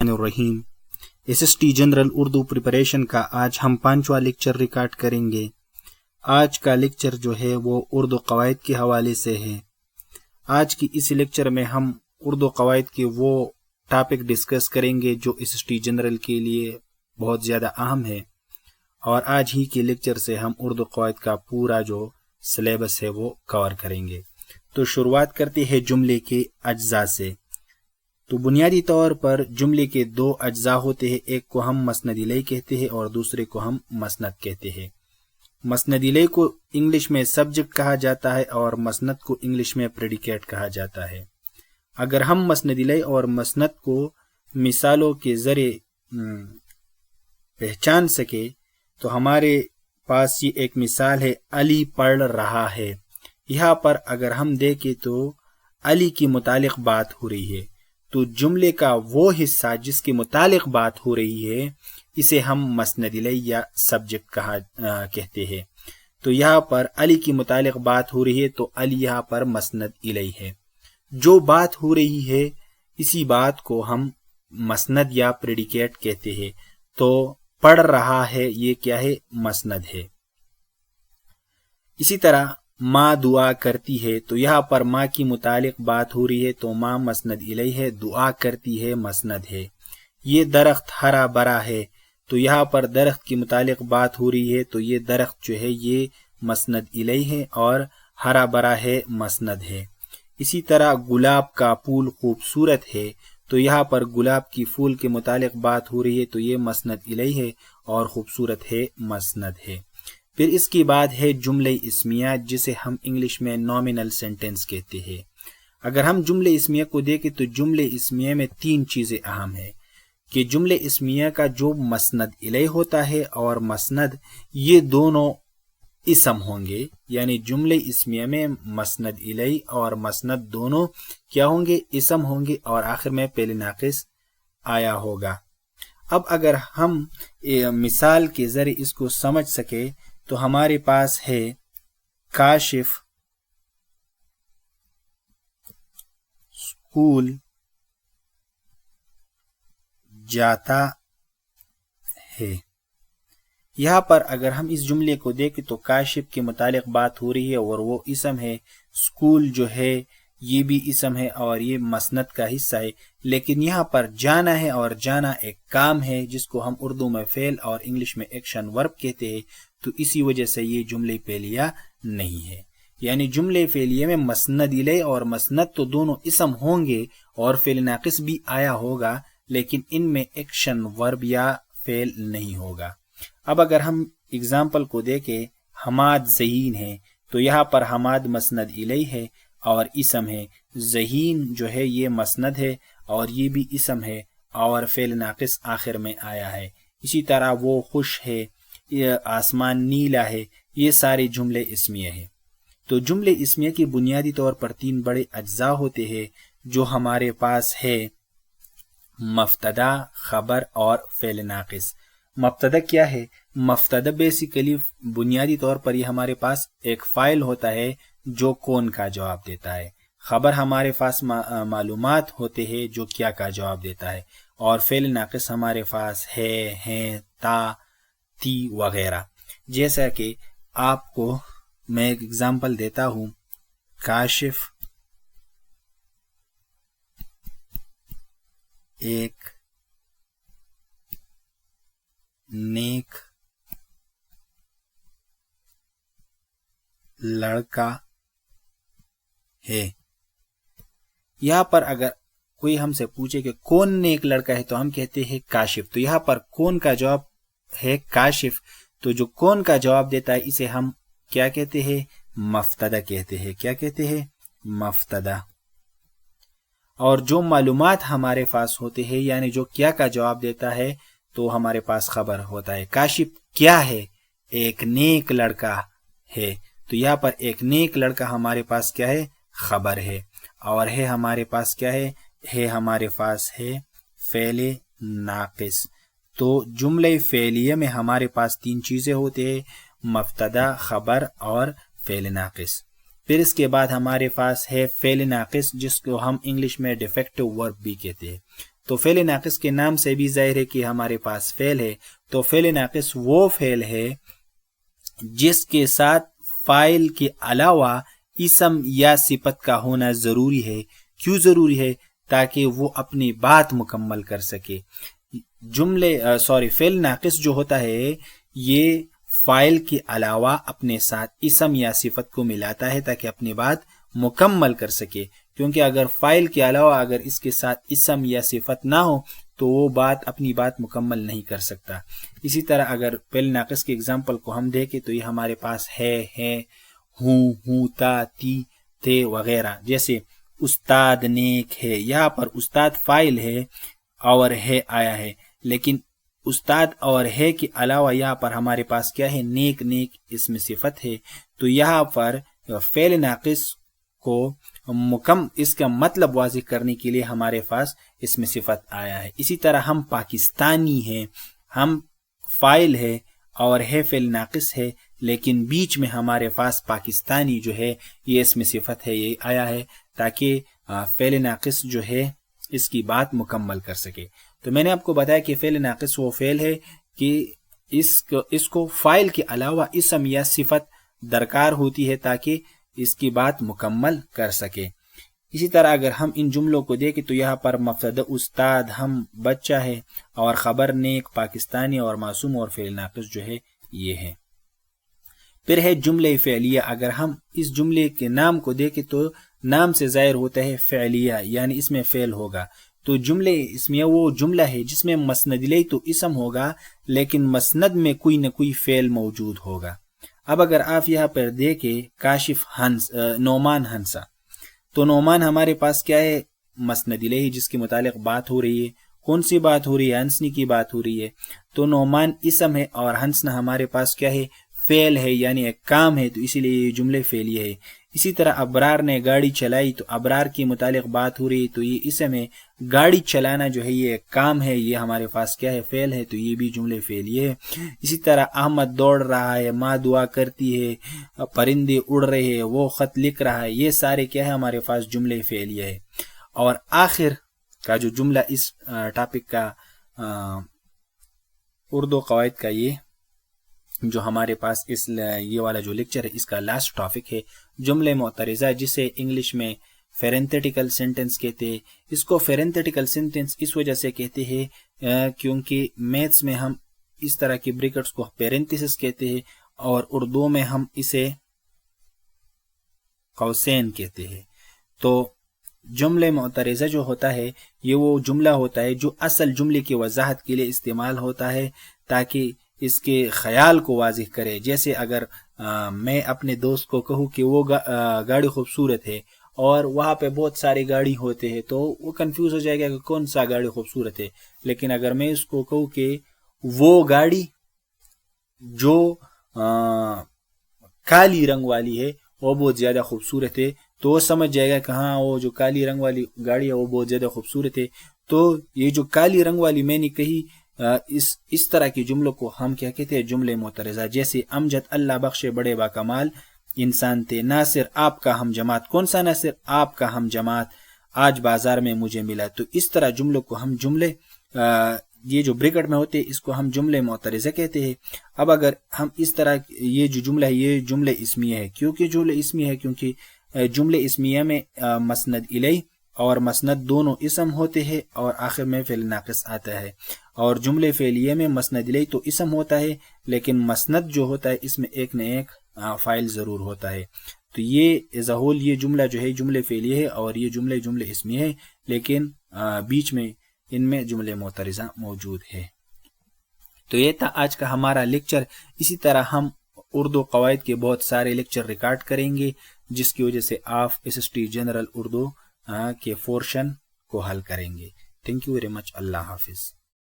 الرحیم SST general Urdu preparation کا آج ہم 5واں لیکچر ریکارڈ کریں گے۔ آج کا لیکچر جو ہے وہ اردو قواعد کے حوالے سے ہے۔ آج کی اس لیکچر میں ہم اردو قواعد کے وہ ٹاپک ڈسکس کریں گے جو SST جنرل کے لیے بہت زیادہ اہم ہے، اور آج ہی کے لیکچر سے ہم اردو قواعد کا پورا جو سلیبس ہے وہ کور کریں گے۔ تو شروعات کرتے ہیں جملے کے اجزاء سے۔ تو بنیادی طور پر جملے کے دو اجزاء ہوتے ہیں، ایک کو ہم مسند الیہ کہتے ہیں اور دوسرے کو ہم مسند کہتے ہیں۔ مسند الیہ کو انگلش میں سبجیکٹ کہا جاتا ہے اور مسند کو انگلش میں پریڈیکیٹ کہا جاتا ہے۔ اگر ہم مسند الیہ اور مسند کو مثالوں کے ذریعے پہچان سکے تو ہمارے پاس یہ ایک مثال ہے، علی پڑھ رہا ہے۔ یہاں پر اگر ہم دیکھیں تو علی کے متعلق بات ہو رہی ہے، تو جملے کا وہ حصہ جس کے متعلق بات ہو رہی ہے اسے ہم مسند الیہ یا سبجیکٹ کہتے ہیں۔ تو یہاں پر علی کے متعلق بات ہو رہی ہے تو علی یہاں پر مسند الیہ ہے۔ جو بات ہو رہی ہے اسی بات کو ہم مسند یا پریڈیکیٹ کہتے ہیں۔ تو پڑھ رہا ہے یہ کیا ہے؟ مسند ہے۔ اسی طرح ماں دعا کرتی ہے، تو یہاں پر ماں کی متعلق بات ہو رہی ہے تو ماں مسند الیہ ہے، دعا کرتی ہے مسند ہے۔ یہ درخت ہرا بھرا ہے، تو یہاں پر درخت کی متعلق بات ہو رہی ہے تو یہ درخت جو ہے یہ مسند الیہ ہے اور ہرا بھرا ہے مسند ہے۔ اسی طرح گلاب کا پھول خوبصورت ہے، تو یہاں پر گلاب کی پھول کے متعلق بات ہو رہی ہے تو یہ مسند الیہ ہے اور خوبصورت ہے مسند ہے۔ پھر اس کے بعد ہے جملہ اسمیہ، جسے ہم انگلش میں نامنل سینٹنس کہتے ہیں۔ اگر ہم جملہ اسمیہ کو دیکھیں تو جملہ اسمیہ میں تین چیزیں اہم ہیں کہ جملہ اسمیہ کا جو مسند الیہ ہوتا ہے اور مسند، یہ دونوں اسم ہوں گے، یعنی جملہ اسمیہ میں مسند الیہ اور مسند دونوں کیا ہوں گے؟ اسم ہوں گے، اور آخر میں فعل ناقص آیا ہوگا۔ اب اگر ہم مثال کے ذریعے اس کو سمجھ سکے تو ہمارے پاس ہے کاشف اسکول جاتا ہے۔ یہاں پر اگر ہم اس جملے کو دیکھیں تو کاشف کے متعلق بات ہو رہی ہے اور وہ اسم ہے، اسکول جو ہے یہ بھی اسم ہے اور یہ مسند کا حصہ ہے، لیکن یہاں پر جانا ہے اور جانا ایک کام ہے جس کو ہم اردو میں فعل اور انگلش میں ایکشن ورب کہتے ہیں، تو اسی وجہ سے یہ جملہ فعلیہ نہیں ہے۔ یعنی جملے فعلیہ میں مسند الیہ اور مسند تو دونوں اسم ہوں گے اور فعل ناقص بھی آیا ہوگا، لیکن ان میں ایکشن ورب یا فعل نہیں ہوگا۔ اب اگر ہم اگزامپل کو دیکھیں، حماد ذہین ہے، تو یہاں پر حماد مسند الیہ ہے اور اسم ہے، ذہین جو ہے یہ مسند ہے اور یہ بھی اسم ہے اور فعل ناقص آخر میں آیا ہے۔ اسی طرح وہ خوش ہے، یہ آسمان نیلا ہے، یہ سارے جملے اسمیہ ہیں۔ تو جملے اسمیہ کی بنیادی طور پر تین بڑے اجزاء ہوتے ہیں جو ہمارے پاس ہے، مبتدا، خبر اور فعل ناقص۔ مبتدا کیا ہے؟ مبتدا بیسیکلی بنیادی طور پر یہ ہمارے پاس ایک فاعل ہوتا ہے جو کون کا جواب دیتا ہے۔ خبر ہمارے پاس معلومات ہوتے ہیں جو کیا کا جواب دیتا ہے، اور فعل ناقص ہمارے پاس ہے، ہیں، تا، تی وغیرہ۔ جیسا کہ آپ کو میں ایک اگزامپل دیتا ہوں، کاشف ایک نیک لڑکا ہے۔ یہاں پر اگر کوئی ہم سے پوچھے کہ کون نیک لڑکا ہے تو ہم کہتے ہیں کاشف، تو یہاں پر کون کا جواب ہے کاشف، تو جو کون کا جواب دیتا ہے اسے ہم کیا کہتے ہیں؟ مبتدا کہتے ہیں۔ کیا کہتے ہیں؟ مبتدا۔ اور جو معلومات ہمارے پاس ہوتے ہیں، یعنی جو کیا کا جواب دیتا ہے، تو ہمارے پاس خبر ہوتا ہے۔ کاشف کیا ہے؟ ایک نیک لڑکا ہے، تو یہاں پر ایک نیک لڑکا ہمارے پاس کیا ہے؟ خبر ہے، اور ہے ہمارے پاس کیا ہے ہمارے پاس ہے فعل ناقص۔ تو جملہ فعلیہ میں ہمارے پاس تین چیزیں ہوتے ہیں، مبتدا، خبر اور فعل ناقص۔ پھر اس کے بعد ہمارے پاس ہے فعل ناقص، جس کو ہم انگلش میں ڈیفیکٹو ورب بھی کہتے ہیں۔ تو فعل ناقص کے نام سے بھی ظاہر ہے کہ ہمارے پاس فعل ہے. تو فعل ناقص وہ فعل ہے جس کے ساتھ فاعل کے علاوہ اسم یا صفت کا ہونا ضروری ہے. کیوں ضروری ہے؟ تاکہ وہ اپنی بات مکمل کر سکے. فعل ناقص جو ہوتا ہے یہ فاعل کے علاوہ اپنے ساتھ اسم یا صفت کو ملاتا ہے تاکہ اپنی بات مکمل کر سکے. کیونکہ اگر فاعل کے علاوہ اگر اس کے ساتھ اسم یا صفت نہ ہو تو وہ اپنی بات مکمل نہیں کر سکتا. اسی طرح اگر فعل ناقص کی اگزامپل کو ہم دیکھیں تو یہ ہمارے پاس ہے، ہوں، تا، تی، تھے وغیرہ. جیسے استاد نیک ہے، یہاں پر استاد فاعل ہے اور ہے آیا ہے، لیکن استاد اور ہے کے علاوہ یہاں پر ہمارے پاس کیا ہے؟ نیک اسم صفت ہے. تو یہاں پر فعل ناقص کو اس کا مطلب واضح کرنے کے لیے ہمارے پاس اسم صفت آیا ہے. اسی طرح ہم پاکستانی ہیں، ہم فاعل ہے اور ہے فعل ناقص ہے، لیکن بیچ میں ہمارے پاس پاکستانی جو ہے یہ اسم صفت ہے، یہ آیا ہے تاکہ فعل ناقص جو ہے اس کی بات مکمل کر سکے. تو میں نے آپ کو بتایا کہ فعل ناقص وہ فعل ہے کہ اس کو فاعل کے علاوہ اسم یا صفت درکار ہوتی ہے تاکہ اس کی بات مکمل کر سکے. اسی طرح اگر ہم ان جملوں کو دیکھیں تو یہاں پر مبتدا استاد، ہم بچہ ہے، اور خبر نیک، پاکستانی اور معصوم، اور فعل ناقص جو ہے یہ ہے. پھر ہے جملہ فعلیہ. اگر ہم اس جملے کے نام کو دیکھیں تو نام سے ظاہر ہوتا ہے فعلیہ، یعنی اس میں فعل ہوگا. تو جملے اسمیہ وہ جملہ ہے جس میں مسند الیہ تو اسم ہوگا لیکن مسند میں کوئی نہ کوئی فعل موجود ہوگا. اب اگر آپ یہاں پر دیکھیں کاشف نعمان ہنسا، تو نعمان ہمارے پاس کیا ہے؟ مسند الیہ جس کے متعلق بات ہو رہی ہے. کون سی بات ہو رہی ہے؟ ہنسنے کی بات ہو رہی ہے. تو نعمان اسم ہے اور ہنسنا ہمارے پاس کیا ہے؟ فعل ہے، یعنی ایک کام ہے، تو اسی لیے یہ جملے فعلیہ ہے. اسی طرح ابرار نے گاڑی چلائی، تو ابرار کے متعلق بات ہو رہی ہے تو یہ اسم ہے. گاڑی چلانا جو ہے یہ ایک کام ہے، یہ ہمارے پاس کیا ہے؟ فعل ہے، تو یہ بھی جملے فعلیہ ہے. اسی طرح احمد دوڑ رہا ہے، ماں دعا کرتی ہے، پرندے اڑ رہے ہیں، وہ خط لکھ رہا ہے، یہ سارے کیا ہے؟ ہمارے پاس جملے فعلیہ ہے. اور آخر کا جو جملہ اس ٹاپک کا اردو قواعد کا یہ جو ہمارے پاس یہ والا جو لیکچر ہے اس کا لاسٹ ٹاپک ہے جملے معترضہ، جسے انگلش میں پیرنتھیٹیکل سینٹنس کہتے ہیں. اس کو پیرنتھیٹیکل سینٹنس اس وجہ سے کہتے ہیں کیونکہ میتھس میں ہم اس طرح کی بریکٹس کو پیرنتھیسس کہتے ہیں اور اردو میں ہم اسے قوسین کہتے ہیں. تو جملے معترضہ جو ہوتا ہے یہ وہ جملہ ہوتا ہے جو اصل جملے کی وضاحت کے لیے استعمال ہوتا ہے تاکہ اس کے خیال کو واضح کرے. جیسے اگر میں اپنے دوست کو کہوں کہ وہ گاڑی خوبصورت ہے اور وہاں پہ بہت ساری گاڑی ہوتے ہیں تو وہ کنفیوز ہو جائے گا کہ کون سا گاڑی خوبصورت ہے. لیکن اگر میں اس کو کہوں کہ وہ گاڑی جو کالی رنگ والی ہے وہ بہت زیادہ خوبصورت ہے تو وہ سمجھ جائے گا کہ ہاں وہ جو کالی رنگ والی گاڑی ہے وہ بہت زیادہ خوبصورت ہے. تو یہ جو کالی رنگ والی میں نے کہی اس طرح کی جملوں کو ہم کیا کہتے ہیں؟ جملے معترضہ. جیسے امجد اللہ بخشے بڑے با کمال انسان تھے، ناصر آپ کا ہم جماعت، کون سا ناصر؟ آپ کا ہم جماعت، آج بازار میں مجھے ملا. تو اس طرح جملوں کو ہم جملے یہ جو بریکٹ میں ہوتے ہیں اس کو ہم جملے معترضہ کہتے ہیں. اب اگر ہم اس طرح یہ جو جملہ ہے یہ جملے اسمیہ ہے. کیونکہ جملے اسمیہ ہے کیونکہ جملے اسمیہ میں مسند الیہ اور مسند دونوں اسم ہوتے ہیں اور آخر میں فعل ناقص آتا ہے. اور جملے فعلیہ میں مسند الیہ تو اسم ہوتا ہے لیکن مسند جو ہوتا ہے اس میں ایک نہ ایک فاعل ضرور ہوتا ہے. تو یہ ایز اے ہول یہ جملہ جو ہے جملے فعلیہ ہے اور یہ جملے اسمیہ ہے، لیکن بیچ میں ان میں جملے معترضہ موجود ہے. تو یہ تھا آج کا ہمارا لیکچر. اسی طرح ہم اردو قواعد کے بہت سارے لیکچر ریکارڈ کریں گے جس کی وجہ سے آپ SST جنرل اردو کے پورشن کو حل کریں گے. Thank you very much. Allah حافظ.